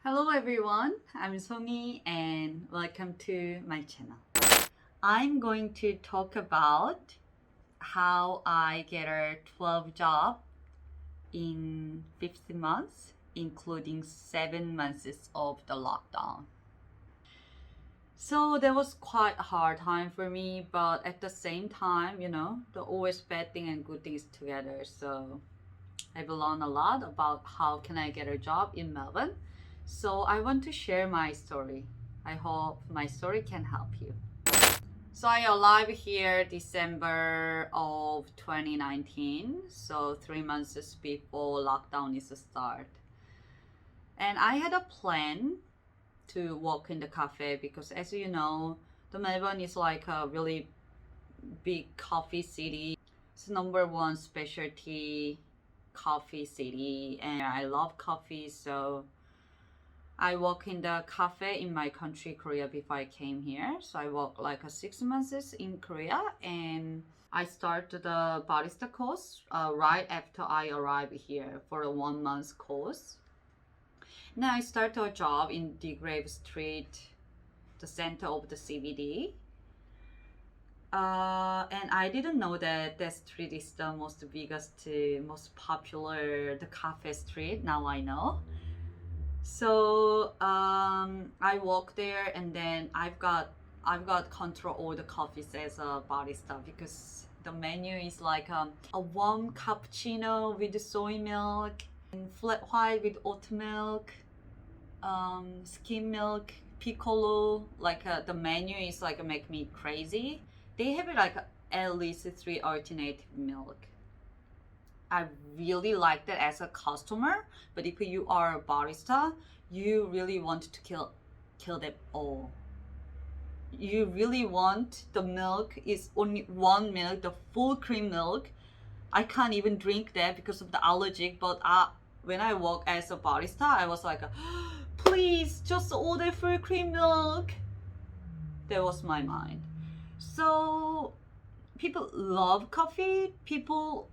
Hello everyone, I'm Songi and welcome to my channel. I'm going to talk about how I get a 12 job in 15 months, including 7 months of the lockdown. So that was quite a hard time for me, but at the same time, the always bad thing and good things together. So I've learned a lot about how can I get a job in Melbourne. So I want to share my story. I hope my story can help you. So I arrived here December of 2019, so 3 months before lockdown is to start. And I had a plan to work in the cafe because, as you know, the Melbourne is like a really big coffee city. It's number one specialty coffee city, and I love coffee, so I work in the cafe in my country, Korea, before I came here. So I worked like 6 months in Korea, and I started the barista course right after I arrived here for a 1 month course. Now I started a job in Degrave Street, the center of the CBD. And I didn't know that street is the most biggest, most popular, the cafe street. Now I know. So I walk there, and then I've got control all the coffees as a barista because the menu is like a warm cappuccino with soy milk and flat white with oat milk, skim milk, piccolo. Like the menu is like make me crazy. They have like at least 3 alternative milk. I really like that as a customer, but if you are a barista, you really want to kill them all. You really want the milk is only one milk, the full cream milk. I can't even drink that because of the allergic, but when I work as a barista, I was like, please just order full cream milk. That was my mind. So people love coffee. People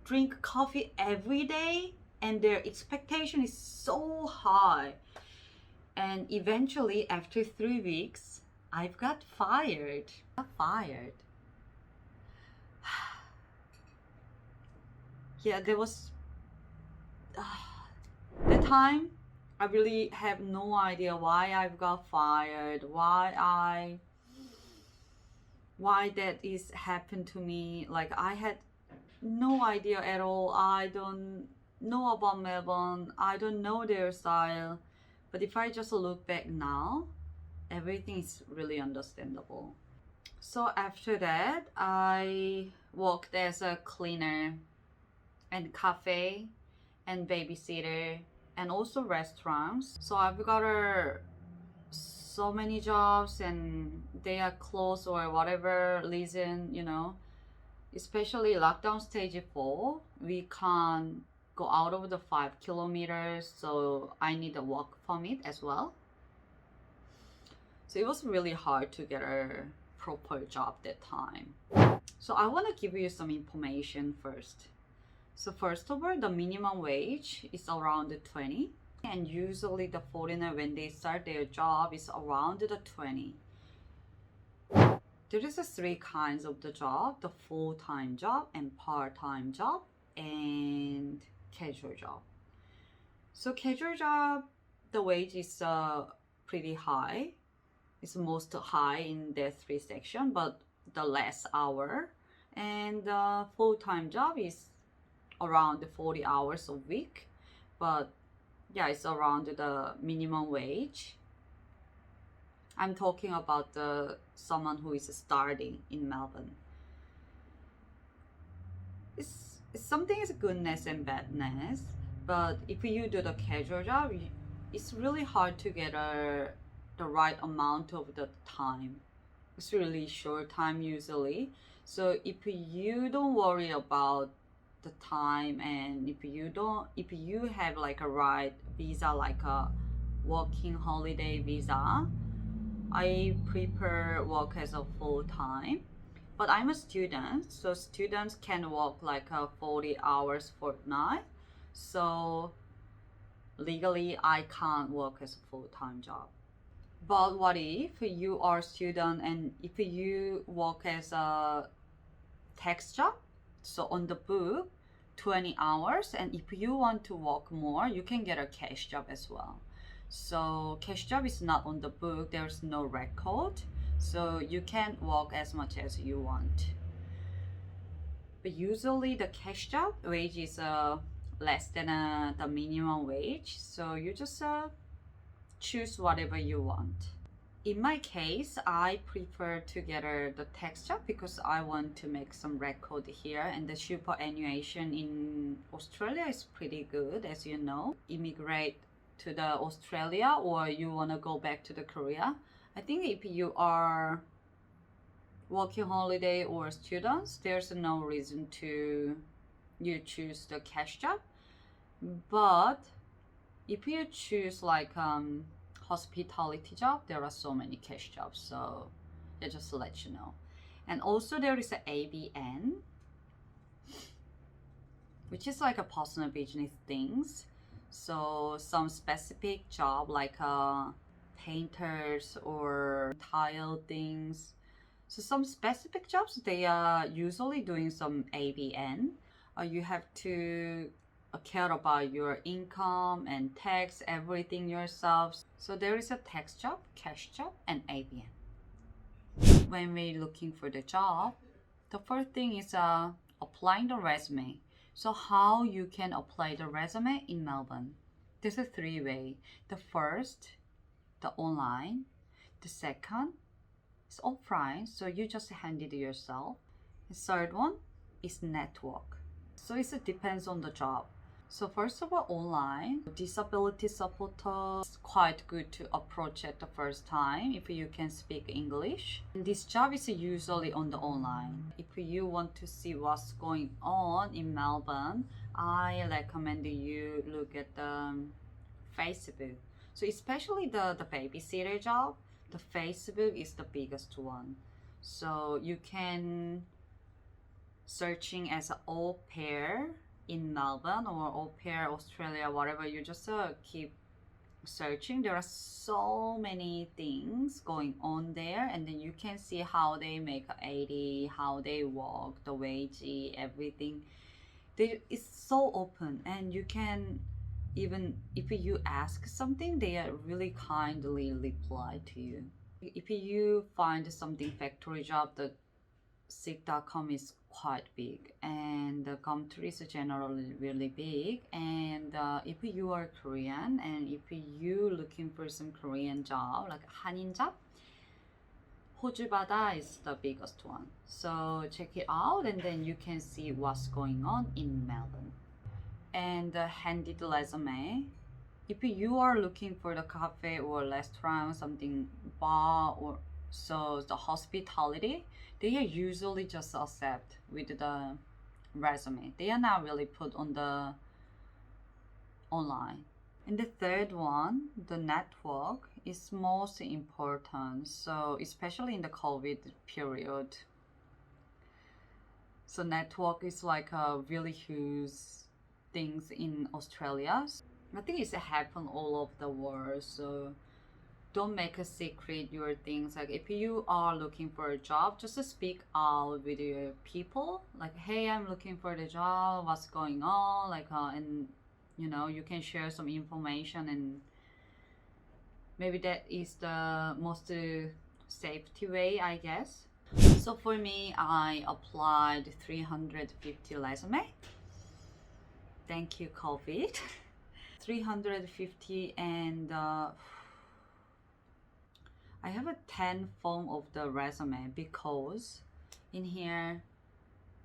drink coffee every day, and their expectation is so high. And eventually, after 3 weeks, I've got fired. Yeah, there was the time I really have no idea why I've got fired, why that is happened to me. Like I had no idea at all. I don't know about Melbourne. I don't know their style. But if I just look back now, everything is really understandable. So after that, I worked as a cleaner and cafe and babysitter and also restaurants. So I've got so many jobs, and they are closed or whatever reason, especially lockdown stage 4, we can't go out of the 5 kilometers, so I need a work permit as well. So it was really hard to get a proper job that time. So I want to give you some information first. So first of all, the minimum wage is around 20, and usually the foreigner, when they start their job, is around the 20. There is 3 kinds of the job: the full-time job and part-time job and casual job. So casual job, the wage is pretty high. It's most high in the 3 section, but the less hour. And the full-time job is around 40 hours a week, but yeah, it's around the minimum wage. I'm talking about someone who is starting in Melbourne. It's something is goodness and badness, but if you do the casual job, it's really hard to get the right amount of the time. It's really short time usually. So if you don't worry about the time, and if you have like a right visa, like a working holiday visa, I prefer work as a full time. But I'm a student, so students can work like 40 hours fortnight. So legally I can't work as a full-time job. But what if you are a student and if you work as a tax job, so on the book 20 hours, and if you want to work more you can get a cash job as well. So cash job is not on the book, there's no record, so you can work as much as you want. But usually the cash job wage is less than the minimum wage, so you just choose whatever you want. In my case, I prefer to get the tax job because I want to make some record here, and the superannuation in Australia is pretty good, as you know. Immigrate to the Australia or you want to go back to the Korea. I think if you are working holiday or students, there's no reason to you choose the cash job. But if you choose like hospitality job, there are so many cash jobs, so yeah, just to let you know. And also there is a ABN, which is like a personal business things. So some specific job like painters or tile things. So some specific jobs, they are usually doing some ABN. You have to care about your income and tax, everything yourself. So there is a tax job, cash job, and ABN. When we're looking for the job, the first thing is applying the resume. So how you can apply the resume in Melbourne? There's a three way. The first, the online. The second is offline, so you just hand it yourself. The third one is network. So it depends on the job. So first of all, online, disability supporter is quite good to approach at the first time if you can speak English. And this job is usually on the online. If you want to see what's going on in Melbourne, I recommend you look at the Facebook. So especially the babysitter job, the Facebook is the biggest one. So you can searching as an au pair in Melbourne or au pair Australia, whatever, you just keep searching. There are so many things going on there, and then you can see how they make 80, how they work, the wage, everything. It's so open, and you can, even if you ask something, they are really kindly reply to you. If you find something factory job, the Seek.com is quite big, and the country is generally really big. And if you are Korean and if you looking for some Korean job like 한인 job, 호주바다 is the biggest one. So check it out, and then you can see what's going on in Melbourne. And handed resume. If you are looking for the cafe or restaurant, something bar, or so the hospitality, they are usually just accept with the resume. They are not really put on the online. And the third one, the network, is most important. So especially in the COVID period. So network is like a really huge things in Australia. I think it's happen all over the world. So don't make a secret your things. Like if you are looking for a job, just speak out with your people. Like, hey, I'm looking for the job. What's going on? Like, and you know, you can share some information, and maybe that is the most safety way, I guess. So for me, I applied 350 resume. Thank you, COVID. 350, and I have a 10 form of the resume because in here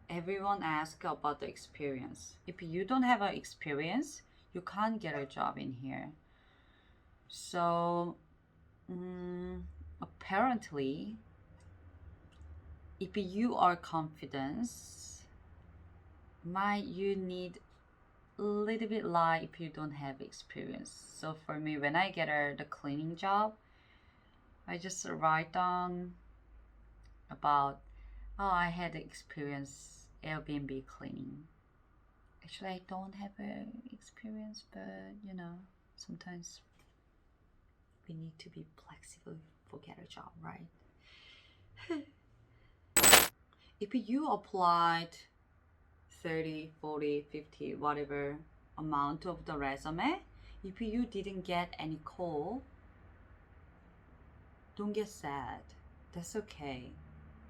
everyone asks about the experience. If you don't have an experience, you can't get a job in here. So apparently, if you are confident, you need a little bit lie if you don't have experience. So for me, when I get the cleaning job, I just write down about, oh, I had experience Airbnb cleaning. Actually, I don't have experience, but you know, sometimes we need to be flexible for get a job, right? If you applied 30, 40, 50, whatever amount of the resume, if you didn't get any call, don't get sad. That's okay.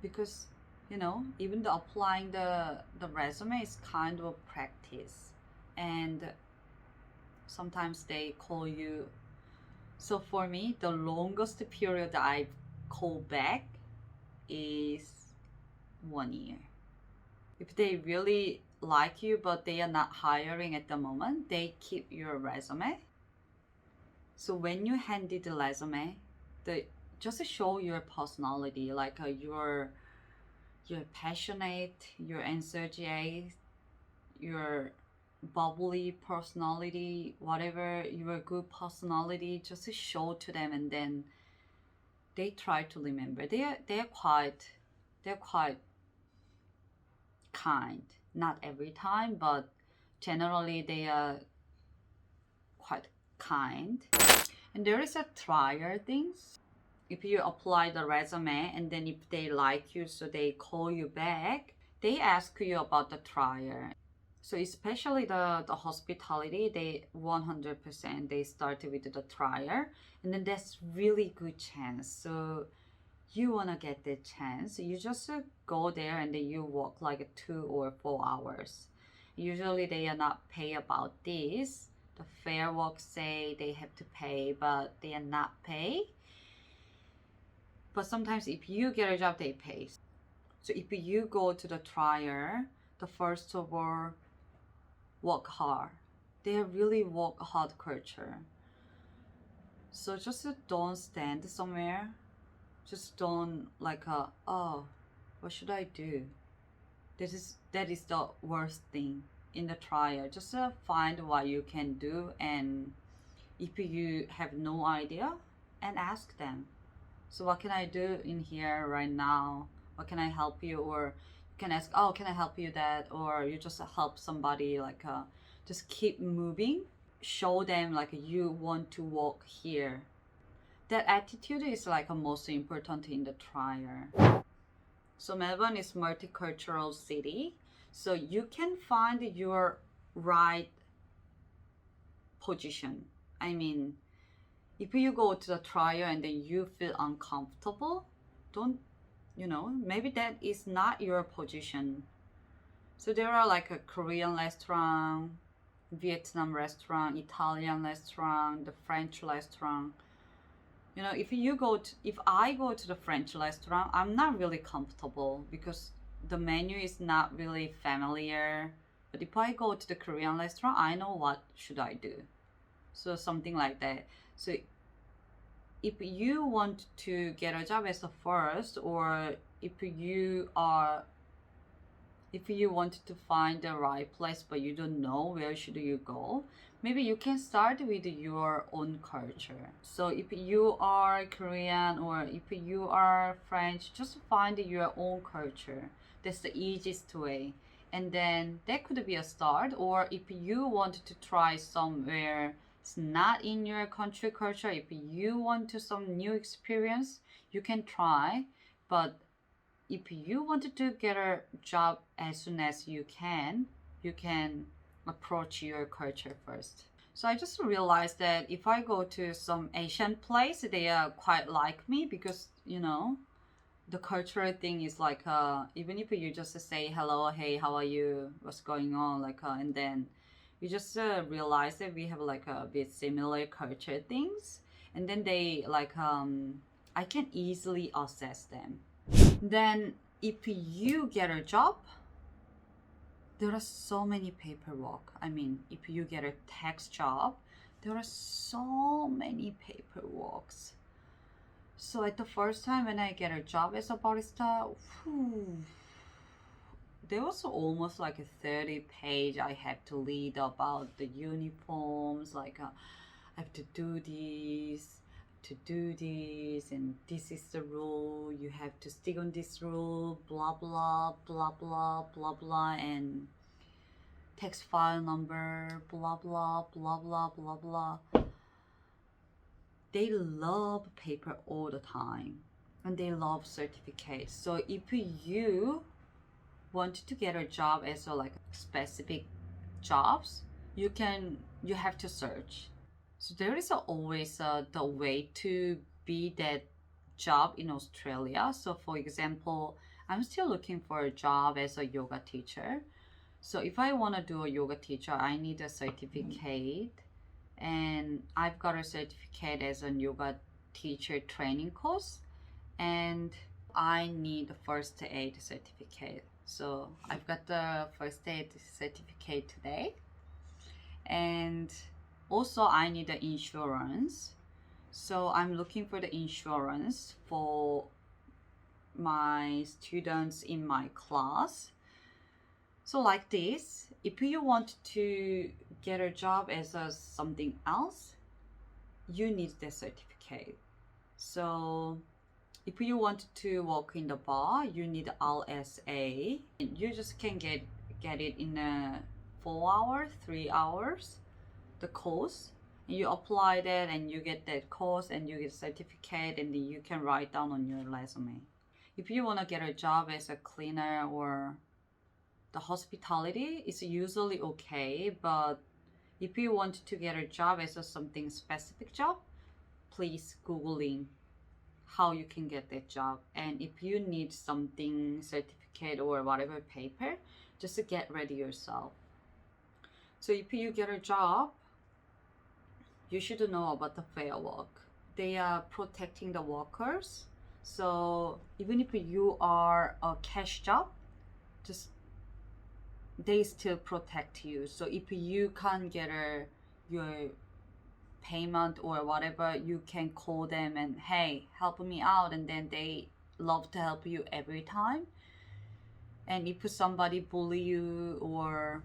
Because, even the applying the resume is kind of a practice. And sometimes they call you. So for me, the longest period I call back is 1 year. If they really like you but they are not hiring at the moment, they keep your resume. So when you handed the resume, just show your personality, like you're passionate, you're enthusiastic, your bubbly personality, whatever your good personality, just show to them, and then they try to remember. They're quite kind. Not every time, but generally they are quite kind. And there is a trial things. If you apply the resume and then if they like you, so they call you back, they ask you about the trial. So especially the hospitality, they 100% they start with the trial, and then that's really good chance. So you want to get the chance, you just go there and then you work like 2 or 4 hours. Usually they are not pay about this. The fair work say they have to pay, but they are not pay. But sometimes if you get a job, they pay. So if you go to the trial, the first of all, work hard. They really work hard culture. So just don't stand somewhere. Just don't like oh, what should I do? That is the worst thing in the trial. Just find what you can do, and if you have no idea, and ask them. So what can I do in here right now? What can I help you? Or you can ask, oh, can I help you that? Or you just help somebody, like just keep moving. Show them like you want to walk here. That attitude is like most important in the trial. So Melbourne is multicultural city. So you can find your right position. I mean, if you go to the trial and then you feel uncomfortable, don't, maybe that is not your position. So there are like a Korean restaurant, Vietnam restaurant, Italian restaurant, the French restaurant. If I go to the French restaurant, I'm not really comfortable because the menu is not really familiar. But if I go to the Korean restaurant, I know what should I do. So something like that. So if you want to get a job as a first, or if you want to find the right place but you don't know where should you go, maybe you can start with your own culture. So if you are Korean or if you are French, just find your own culture. That's the easiest way. And then that could be a start. Or if you want to try somewhere it's not in your country culture, if you want to some new experience, you can try. But if you wanted to get a job as soon as you can approach your culture first. So I just realized that if I go to some Asian place, they are quite like me because, the cultural thing is like, even if you just say hello, hey, how are you, what's going on, like, and then you just realize that we have like a bit similar culture things. And then they like, I can easily assess them. Then if you get a job, there are so many paperwork. I mean, if you get a tax job, there are so many paperworks. So at the first time when I get a job as a barista, there was almost like a 30 page I have to read about the uniforms, like I have to do this, and this is the rule, you have to stick on this rule, blah blah blah blah blah blah, and tax file number, blah blah blah blah blah blah. they love paper all the time and they love certificates. So if you want to get a job as a like specific jobs, you have to search. So there is always the way to be that job in Australia. So for example, I'm still looking for a job as a yoga teacher. So if I want to do a yoga teacher, I need a certificate, and I've got a certificate as a yoga teacher training course, and I need a first aid certificate. So I've got the first aid certificate today, and also I need the insurance. So I'm looking for the insurance for my students in my class. So like this, if you want to get a job as a something else, you need the certificate. So if you want to work in the bar, you need RSA. You just can get it in a 4 hours, 3 hours, the course. And you apply that and you get that course and you get certificate, and then you can write down on your resume. If you want to get a job as a cleaner or the hospitality, is usually okay, but if you want to get a job as a something specific job, please Googling how you can get that job. And if you need something certificate or whatever paper, just get ready yourself. So if you get a job, you should know about the fair work. They are protecting the workers. So even if you are a cash job, just they still protect you. So if you can't get your payment or whatever, you can call them and, hey, help me out, and then they love to help you every time. And if somebody bully you, or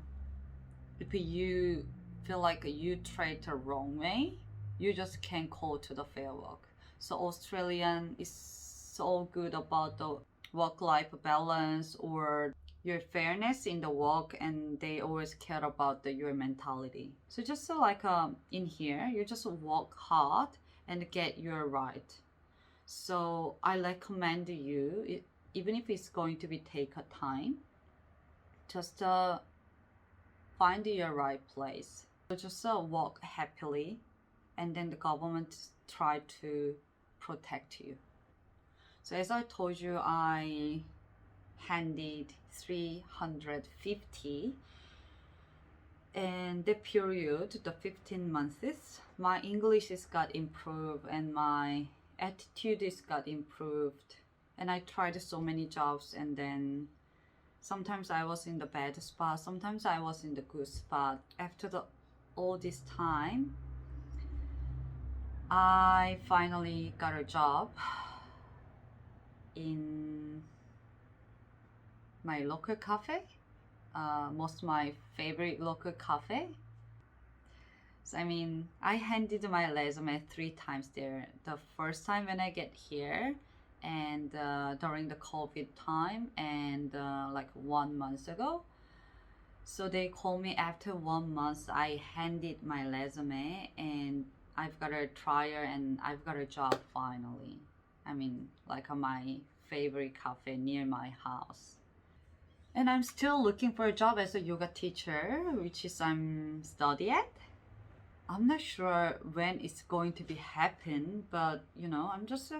if you feel like you treat the wrong way, you just can call to the fair work. So Australian is so good about the work-life balance or your fairness in the work, and they always care about your mentality. So just like in here, you just work hard and get your right. So I recommend you, even if it's going to be take a time, just find your right place. So just work happily, and then the government try to protect you. So as I told you, I handed 350, and the period, the 15 months, my English is got improved and my attitude is got improved, and I tried so many jobs, and then sometimes I was in the bad spot, sometimes I was in the good spot. After all this time, I finally got a job in my local cafe, most my favorite local cafe. So I mean, I handed my resume 3 times there. The first time when I get here, and during the COVID time, and like 1 month ago. So they called me after 1 month. I handed my resume, and I've got a trial, and I've got a job finally. I mean, like my favorite cafe near my house. And I'm still looking for a job as a yoga teacher, which is I'm studying. I'm not sure when it's going to be happen, but I'm just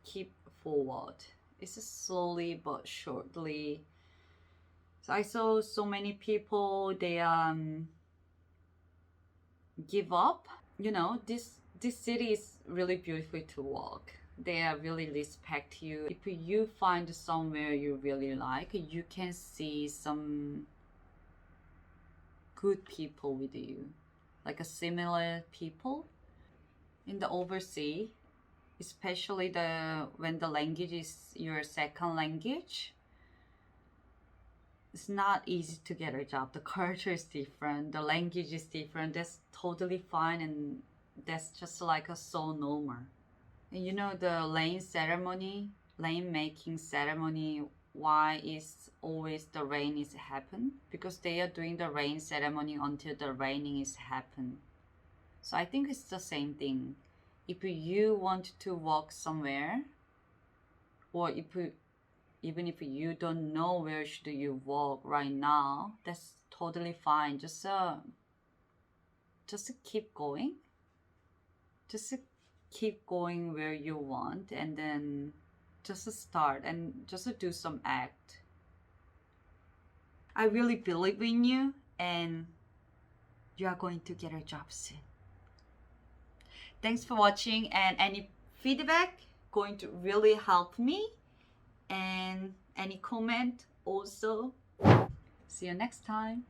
keep forward. It's just slowly but surely. So I saw so many people, they give up. This city is really beautiful to walk. They really respect you. If you find somewhere you really like, you can see some good people with you, like a similar people. In the overseas, especially when the language is your second language, it's not easy to get a job. The culture is different, the language is different. That's totally fine, and that's just like so normal. And the rain making ceremony, why is always the rain is happen? Because they are doing the rain ceremony until the raining is happen. So I think it's the same thing. if you want to walk somewhere, or even if you don't know where should you walk right now, that's totally fine. Just keep going. Just keep going where you want, and then just start and just do some act. I really believe in you, and you are going to get a job soon. Thanks for watching, and any feedback going to really help me, and any comment also. See you next time.